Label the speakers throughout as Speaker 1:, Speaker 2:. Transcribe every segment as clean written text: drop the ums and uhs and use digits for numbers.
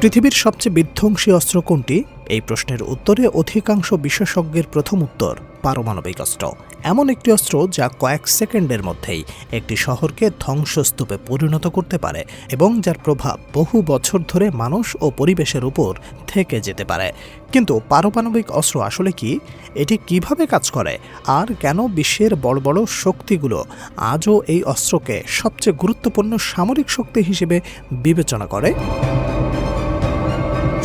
Speaker 1: পৃথিবীর সবচেয়ে বিধ্বংসী অস্ত্র কোনটি? এই প্রশ্নের উত্তরে অধিকাংশ বিশেষজ্ঞের প্রথম উত্তর পারমাণবিক অস্ত্র। এমন একটি অস্ত্র যা কয়েক সেকেন্ডের মধ্যেই একটি শহরকে ধ্বংসস্তূপে পরিণত করতে পারে এবং যার প্রভাব বহু বছর ধরে মানুষ ও পরিবেশের উপর থেকে যেতে পারে। কিন্তু পারমাণবিক অস্ত্র আসলে কি? এটি কিভাবে কাজ করে? আর কেন বিশ্বের বড় বড় শক্তিগুলো আজও এই অস্ত্রকে সবচেয়ে গুরুত্বপূর্ণ সামরিক শক্তি হিসেবে বিবেচনা করে?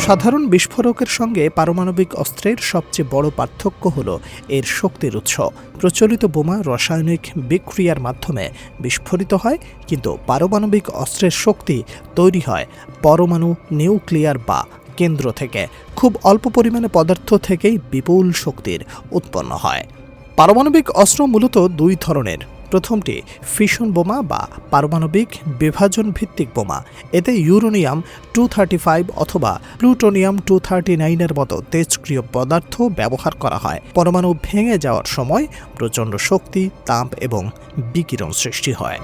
Speaker 1: সাধারণ বিস্ফোরকের সঙ্গে পারমাণবিক অস্ত্রের সবচেয়ে বড় পার্থক্য হল এর শক্তির উৎস। প্রচলিত বোমা রাসায়নিক বিক্রিয়ার মাধ্যমে বিস্ফোরিত হয়, কিন্তু পারমাণবিক অস্ত্রের শক্তি তৈরি হয় পরমাণু নিউক্লিয়ার বা কেন্দ্র থেকে। খুব অল্প পরিমাণে পদার্থ থেকেই বিপুল শক্তির উৎপন্ন হয়। পারমাণবিক অস্ত্র মূলত দুই ধরনের। প্রথমটি ফিশন বোমা বা পারমাণবিক বিভাজন ভিত্তিক বোমা। এতে ইউরেনিয়াম 235 অথবা প্লুটোনিয়াম 239-এর মতো তেজক্রিয় পদার্থ ব্যবহার করা হয়। পরমাণু ভেঙে যাওয়ার সময় প্রচণ্ড শক্তি, তাপ এবং বিকিরণ সৃষ্টি হয়।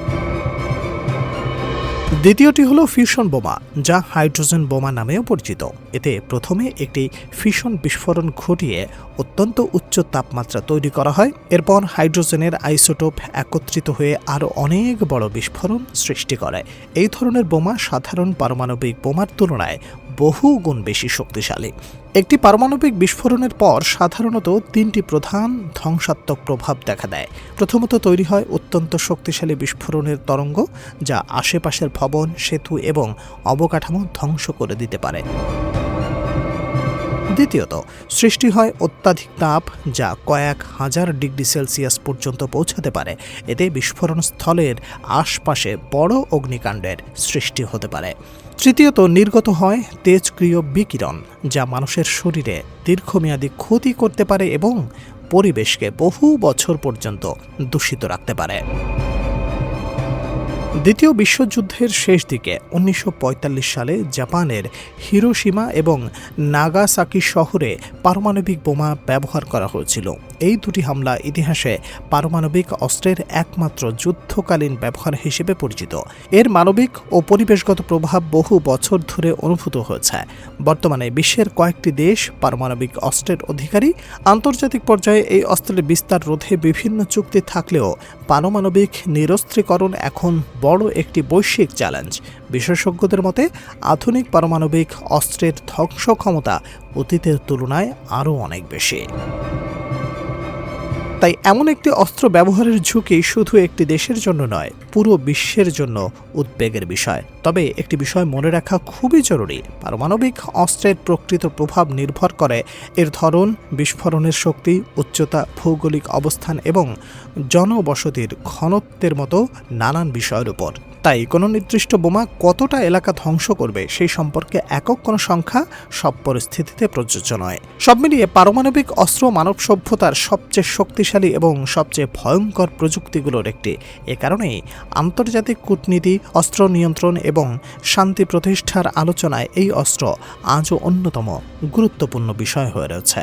Speaker 1: দ্বিতীয়টি হলো ফিউশন বোমা, যা হাইড্রোজেন বোমা নামেও পরিচিত। এতে প্রথমে একটি ফিশন বিস্ফোরণ ঘটিয়ে অত্যন্ত উচ্চ তাপমাত্রা তৈরি করা হয়। এরপর হাইড্রোজেনের আইসোটোপ একত্রিত হয়ে আরও অনেক বড় বিস্ফোরণ সৃষ্টি করে। এই ধরনের বোমা সাধারণ পারমাণবিক বোমার তুলনায় বহু গুণ বেশি শক্তিশালী। একটি পারমাণবিক বিস্ফোরণের পর সাধারণত তিনটি প্রধান ধ্বংসাত্মক প্রভাব দেখা দেয়। প্রথমত তৈরি হয় অত্যন্ত শক্তিশালী বিস্ফোরণের তরঙ্গ, যা আশেপাশের ভবন, সেতু এবং অবকাঠামো ধ্বংস করে দিতে পারে। দ্বিতীয়ত সৃষ্টি হয় অত্যাধিক তাপ, যা কয়েক হাজার ডিগ্রি সেলসিয়াস পর্যন্ত পৌঁছাতে পারে। এতে বিস্ফোরণ স্থলের আশপাশে বড় অগ্নিকাণ্ডের সৃষ্টি হতে পারে। তৃতীয়ত নির্গত হয় তেজক্রিয় বিকিরণ, যা মানুষের শরীরে দীর্ঘমেয়াদী ক্ষতি করতে পারে এবং পরিবেশকে বহু বছর পর্যন্ত দূষিত রাখতে পারে। দ্বিতীয় বিশ্বযুদ্ধের শেষ দিকে 1945 সালে জাপানের হিরোশিমা এবং নাগাসাকি শহরে পারমাণবিক বোমা ব্যবহার করা হয়েছিল। এই দুটি হামলা ইতিহাসে পারমাণবিক অস্ত্রের একমাত্র যুদ্ধকালীন ব্যবহার হিসেবে পরিচিত। এর মানবিক ও পরিবেশগত প্রভাব বহু বছর ধরে অনুভূত হয়েছে। বর্তমানে বিশ্বের কয়েকটি দেশ পারমাণবিক অস্ত্রের অধিকারী। আন্তর্জাতিক পর্যায়ে এই অস্ত্রের বিস্তার রোধে বিভিন্ন চুক্তি থাকলেও পারমাণবিক নিরস্ত্রীকরণ এখন বড় একটি বৈশ্বিক চ্যালেঞ্জ। বিশেষজ্ঞদের মতে আধুনিক পারমাণবিক অস্ত্রের ধ্বংস ক্ষমতা অতীতের তুলনায় আরও অনেক বেশি। তাই এমন একটি অস্ত্র ব্যবহারের ঝুঁকি শুধু একটি দেশের জন্য নয়, পুরো বিশ্বের জন্য উদ্বেগের বিষয়। তবে একটি বিষয় মনে রাখা খুবই জরুরি: পারমাণবিক অস্ত্রের প্রকৃত প্রভাব নির্ভর করে এর ধরন, বিস্ফোরণের শক্তি, উচ্চতা, ভৌগোলিক অবস্থান এবং জনবসতির ঘনত্বের মতো নানান বিষয়ের উপর। তাই কোনো নির্দিষ্ট বোমা কতটা এলাকা ধ্বংস করবে সেই সম্পর্কে একক কোনো সংখ্যা সব পরিস্থিতিতে প্রযোজ্য নয়। সব মিলিয়ে পারমাণবিক অস্ত্র মানব সভ্যতার সবচেয়ে শক্তিশালী এবং সবচেয়ে ভয়ঙ্কর প্রযুক্তিগুলোর একটি। এ কারণেই আন্তর্জাতিক কূটনীতি, অস্ত্র নিয়ন্ত্রণ এবং শান্তি প্রতিষ্ঠার আলোচনায় এই অস্ত্র আজও অন্যতম গুরুত্বপূর্ণ বিষয় হয়ে রয়েছে।